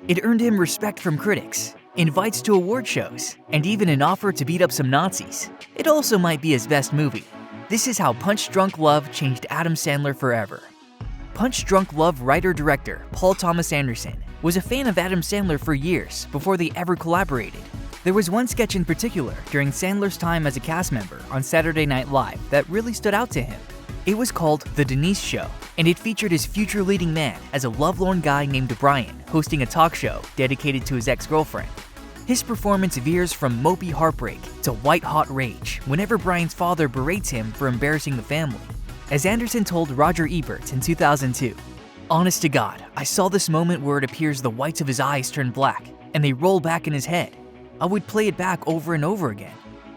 It earned him respect from critics, invites to award shows, and even an offer to beat up some Nazis. It also might be his best movie. This is how Punch Drunk Love changed Adam Sandler forever. Punch Drunk Love writer-director Paul Thomas Anderson was a fan of Adam Sandler for years before they ever collaborated. There was one sketch in particular during Sandler's time as a cast member on Saturday Night Live that really stood out to him. It was called The Denise Show, and it featured his future leading man as a lovelorn guy named Brian hosting a talk show dedicated to his ex-girlfriend. His performance veers from mopey heartbreak to white-hot rage whenever Brian's father berates him for embarrassing the family. As Anderson told Roger Ebert in 2002, "Honest to God, I saw this moment where it appears the whites of his eyes turn black and they roll back in his head. I would play it back over and over again."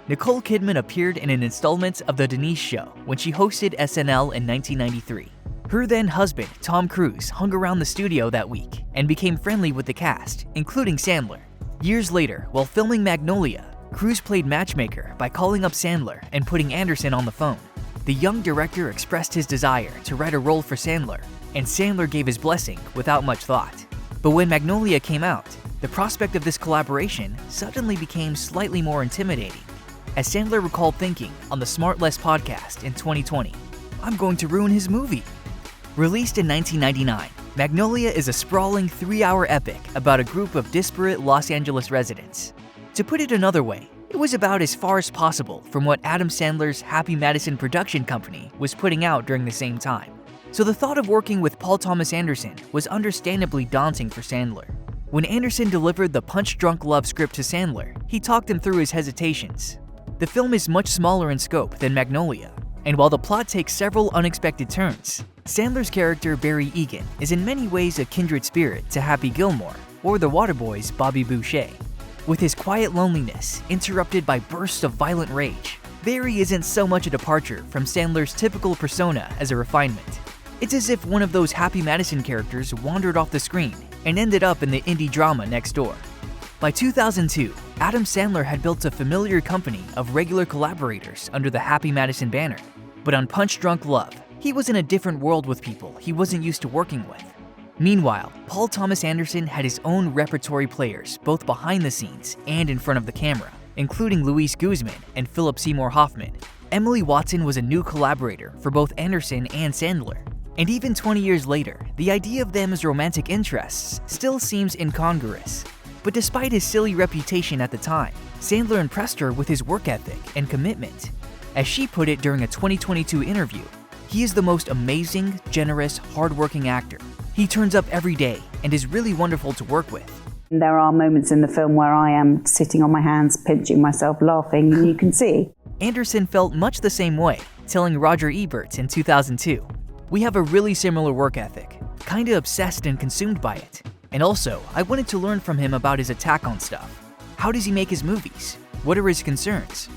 Nicole Kidman appeared in an installment of The Denise Show when she hosted SNL in 1993. Her then husband, Tom Cruise, hung around the studio that week and became friendly with the cast, including Sandler. Years later, while filming Magnolia, Cruise played matchmaker by calling up Sandler and putting Anderson on the phone. The young director expressed his desire to write a role for Sandler, and Sandler gave his blessing without much thought. But when Magnolia came out, the prospect of this collaboration suddenly became slightly more intimidating. As Sandler recalled thinking on the Smart Less podcast in 2020, "I'm going to ruin his movie." Released in 1999, Magnolia is a sprawling 3-hour epic about a group of disparate Los Angeles residents. To put it another way, it was about as far as possible from what Adam Sandler's Happy Madison production company was putting out during the same time. So the thought of working with Paul Thomas Anderson was understandably daunting for Sandler. When Anderson delivered the Punch Drunk Love script to Sandler, he talked him through his hesitations. The film is much smaller in scope than Magnolia, and while the plot takes several unexpected turns, Sandler's character Barry Egan is in many ways a kindred spirit to Happy Gilmore or the Waterboy's Bobby Boucher. With his quiet loneliness interrupted by bursts of violent rage, Barry isn't so much a departure from Sandler's typical persona as a refinement. It's as if one of those Happy Madison characters wandered off the screen and ended up in the indie drama next door. By 2002, Adam Sandler had built a familiar company of regular collaborators under the Happy Madison banner. But on Punch Drunk Love, he was in a different world with people he wasn't used to working with. Meanwhile, Paul Thomas Anderson had his own repertory players both behind the scenes and in front of the camera, including Luis Guzman and Philip Seymour Hoffman. Emily Watson was a new collaborator for both Anderson and Sandler. And even 20 years later, the idea of them as romantic interests still seems incongruous. But despite his silly reputation at the time, Sandler impressed her with his work ethic and commitment. As she put it during a 2022 interview, "He is the most amazing, generous, hardworking actor. He turns up every day and is really wonderful to work with." There are moments in the film where I am sitting on my hands, pinching myself, laughing, and you can see. Anderson felt much the same way, telling Roger Ebert in 2002, "We have a really similar work ethic, kinda obsessed and consumed by it. And also, I wanted to learn from him about his attack on stuff. How does he make his movies? What are his concerns?"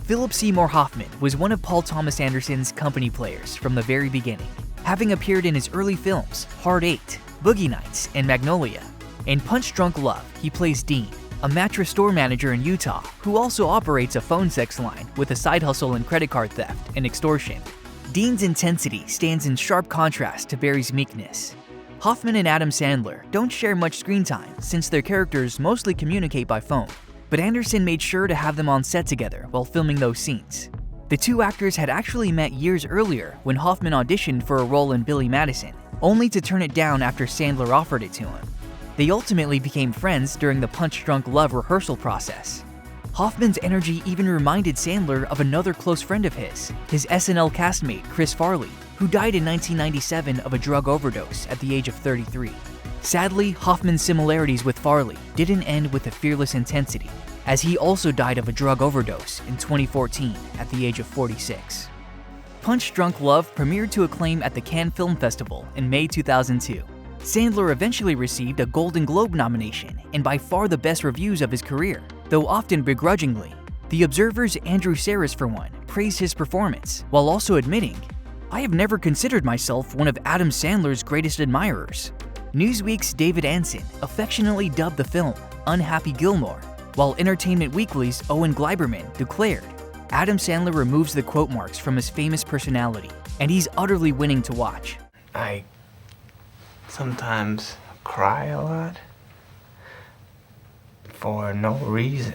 Philip Seymour Hoffman was one of Paul Thomas Anderson's company players from the very beginning, having appeared in his early films Hard Eight, Boogie Nights, and Magnolia. In Punch Drunk Love, he plays Dean, a mattress store manager in Utah who also operates a phone sex line with a side hustle in credit card theft and extortion. Dean's intensity stands in sharp contrast to Barry's meekness. Hoffman and Adam Sandler don't share much screen time since their characters mostly communicate by phone, but Anderson made sure to have them on set together while filming those scenes. The two actors had actually met years earlier when Hoffman auditioned for a role in Billy Madison, only to turn it down after Sandler offered it to him. They ultimately became friends during the Punch Drunk Love rehearsal process. Hoffman's energy even reminded Sandler of another close friend of his SNL castmate Chris Farley, who died in 1997 of a drug overdose at the age of 33. Sadly, Hoffman's similarities with Farley didn't end with a fearless intensity, as he also died of a drug overdose in 2014 at the age of 46. Punch Drunk Love premiered to acclaim at the Cannes Film Festival in May 2002. Sandler eventually received a Golden Globe nomination and by far the best reviews of his career, though often begrudgingly. The Observer's Andrew Saris, for one, praised his performance, while also admitting, "I have never considered myself one of Adam Sandler's greatest admirers." Newsweek's David Ansen affectionately dubbed the film Unhappy Gilmore, while Entertainment Weekly's Owen Gleiberman declared, "Adam Sandler removes the quote marks from his famous personality, and he's utterly winning to watch." I sometimes cry a lot, for no reason.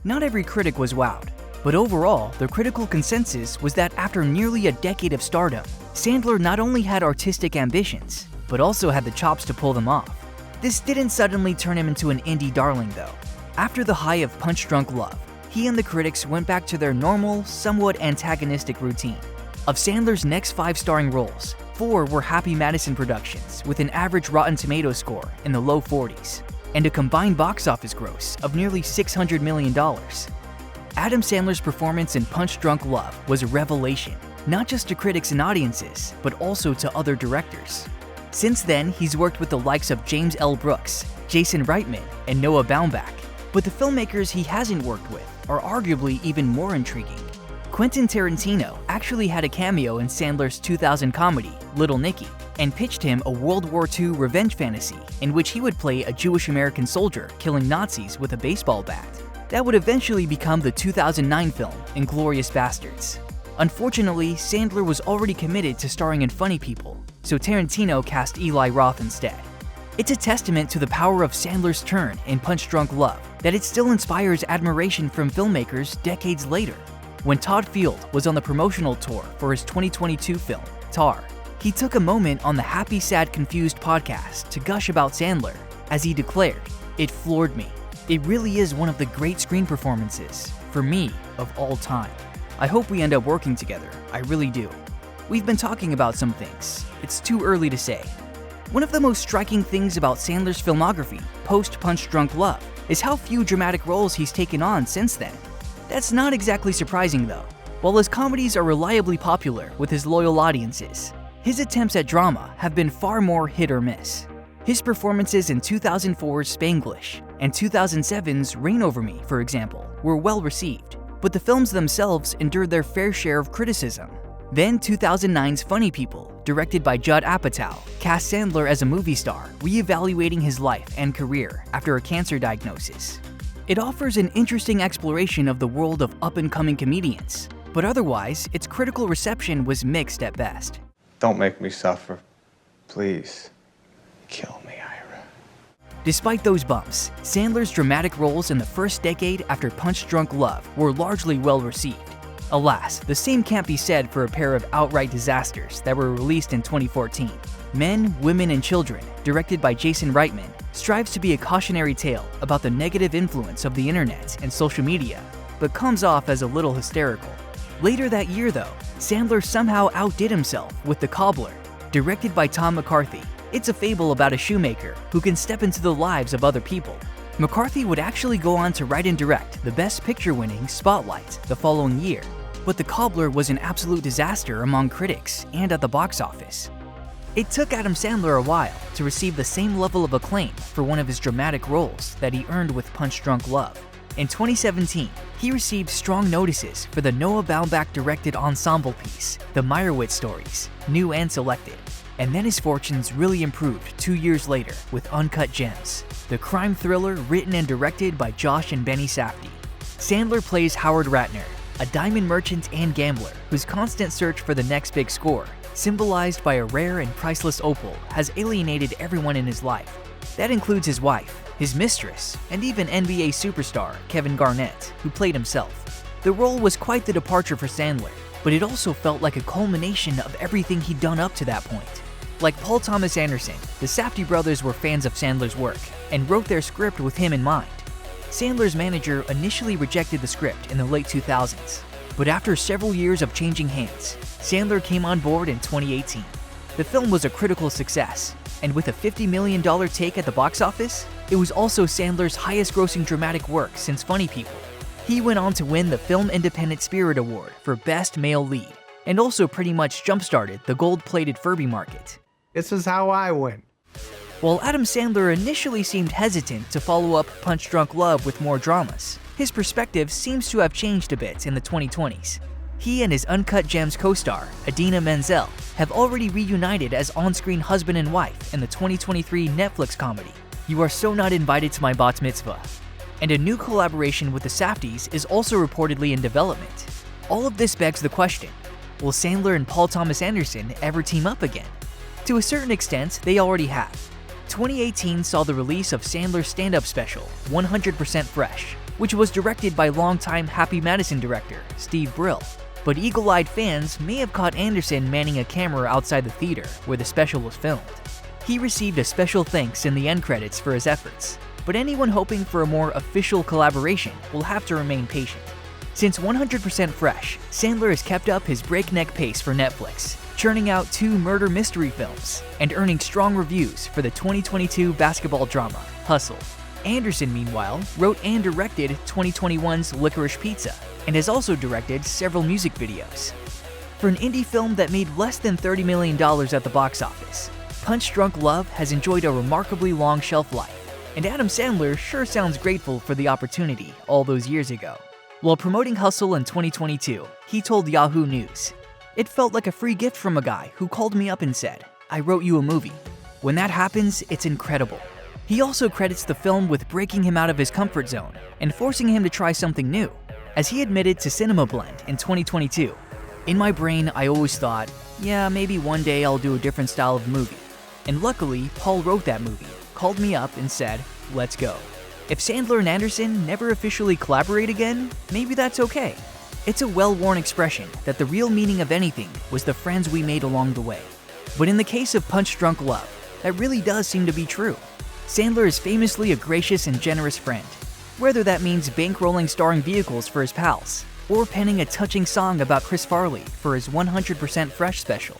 Not every critic was wowed, but overall, the critical consensus was that after nearly a decade of stardom, Sandler not only had artistic ambitions, but also had the chops to pull them off. This didn't suddenly turn him into an indie darling though. After the high of Punch Drunk Love, he and the critics went back to their normal, somewhat antagonistic routine. Of Sandler's next 5 starring roles, 4 were Happy Madison productions with an average Rotten Tomatoes score in the low 40s, and a combined box office gross of nearly $600 million. Adam Sandler's performance in Punch Drunk Love was a revelation, not just to critics and audiences, but also to other directors. Since then, he's worked with the likes of James L. Brooks, Jason Reitman, and Noah Baumbach, but the filmmakers he hasn't worked with are arguably even more intriguing. Quentin Tarantino actually had a cameo in Sandler's 2000 comedy, Little Nicky, and pitched him a World War II revenge fantasy in which he would play a Jewish-American soldier killing Nazis with a baseball bat. That would eventually become the 2009 film, Inglourious Basterds. Unfortunately, Sandler was already committed to starring in Funny People, so Tarantino cast Eli Roth instead. It's a testament to the power of Sandler's turn in Punch Drunk Love that it still inspires admiration from filmmakers decades later. When Todd Field was on the promotional tour for his 2022 film, Tar, he took a moment on the Happy Sad Confused podcast to gush about Sandler, as he declared, "It floored me. It really is one of the great screen performances, for me, of all time. I hope we end up working together, I really do. We've been talking about some things. It's too early to say." One of the most striking things about Sandler's filmography, post-Punch Drunk Love, is how few dramatic roles he's taken on since then. That's not exactly surprising though. While his comedies are reliably popular with his loyal audiences, his attempts at drama have been far more hit or miss. His performances in 2004's Spanglish and 2007's Reign Over Me, for example, were well received, but the films themselves endured their fair share of criticism. Then 2009's Funny People, directed by Judd Apatow, cast Sandler as a movie star, re-evaluating his life and career after a cancer diagnosis. It offers an interesting exploration of the world of up-and-coming comedians, but otherwise, its critical reception was mixed at best. Don't make me suffer. Please. Kill me, Ira. Despite those bumps, Sandler's dramatic roles in the first decade after Punch Drunk Love were largely well received. Alas, the same can't be said for a pair of outright disasters that were released in 2014. Men, Women, and Children, directed by Jason Reitman, strives to be a cautionary tale about the negative influence of the internet and social media, but comes off as a little hysterical. Later that year though, Sandler somehow outdid himself with The Cobbler, directed by Tom McCarthy. It's a fable about a shoemaker who can step into the lives of other people. McCarthy would actually go on to write and direct the Best Picture-winning Spotlight the following year, but The Cobbler was an absolute disaster among critics and at the box office. It took Adam Sandler a while to receive the same level of acclaim for one of his dramatic roles that he earned with Punch Drunk Love. In 2017, he received strong notices for the Noah Baumbach-directed ensemble piece, The Meyerowitz Stories, New and Selected. And then his fortunes really improved 2 years later with Uncut Gems, the crime thriller written and directed by Josh and Benny Safdie. Sandler plays Howard Ratner, a diamond merchant and gambler whose constant search for the next big score, symbolized by a rare and priceless opal, has alienated everyone in his life. That includes his wife, his mistress, and even NBA superstar Kevin Garnett, who played himself. The role was quite the departure for Sandler, but it also felt like a culmination of everything he'd done up to that point. Like Paul Thomas Anderson, the Safdie brothers were fans of Sandler's work and wrote their script with him in mind. Sandler's manager initially rejected the script in the late 2000s, but after several years of changing hands, Sandler came on board in 2018. The film was a critical success, and with a $50 million take at the box office, it was also Sandler's highest-grossing dramatic work since Funny People. He went on to win the Film Independent Spirit Award for Best Male Lead, and also pretty much jump-started the gold-plated Furby market. This is how I win. While Adam Sandler initially seemed hesitant to follow up Punch Drunk Love with more dramas, his perspective seems to have changed a bit in the 2020s. He and his Uncut Gems co-star, Idina Menzel, have already reunited as on-screen husband and wife in the 2023 Netflix comedy, You Are So Not Invited to My Bat Mitzvah. And a new collaboration with the Safdies is also reportedly in development. All of this begs the question, will Sandler and Paul Thomas Anderson ever team up again? To a certain extent, they already have. 2018 saw the release of Sandler's stand-up special, 100% Fresh, which was directed by longtime Happy Madison director Steve Brill. But eagle-eyed fans may have caught Anderson manning a camera outside the theater where the special was filmed. He received a special thanks in the end credits for his efforts, but anyone hoping for a more official collaboration will have to remain patient. Since 100% Fresh, Sandler has kept up his breakneck pace for Netflix, churning out 2 murder mystery films and earning strong reviews for the 2022 basketball drama, Hustle. Anderson, meanwhile, wrote and directed 2021's Licorice Pizza, and has also directed several music videos. For an indie film that made less than $30 million at the box office, Punch Drunk Love has enjoyed a remarkably long shelf life, and Adam Sandler sure sounds grateful for the opportunity all those years ago. While promoting Hustle in 2022, he told Yahoo News, "It felt like a free gift from a guy who called me up and said, 'I wrote you a movie.' When that happens, it's incredible." He also credits the film with breaking him out of his comfort zone and forcing him to try something new, as he admitted to Cinema Blend in 2022. "In my brain, I always thought, yeah, maybe one day I'll do a different style of movie. And luckily, Paul wrote that movie, called me up and said, let's go." If Sandler and Anderson never officially collaborate again, maybe that's okay. It's a well-worn expression that the real meaning of anything was the friends we made along the way. But in the case of Punch Drunk Love, that really does seem to be true. Sandler is famously a gracious and generous friend, whether that means bankrolling starring vehicles for his pals, or penning a touching song about Chris Farley for his 100% Fresh special.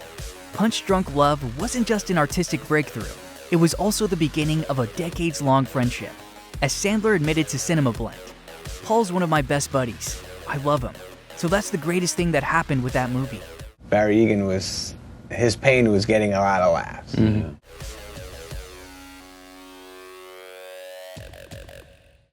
Punch Drunk Love wasn't just an artistic breakthrough, it was also the beginning of a decades-long friendship. As Sandler admitted to Cinema Blend, "Paul's one of my best buddies. I love him. So that's the greatest thing that happened with that movie." Barry Egan his pain was getting a lot of laughs.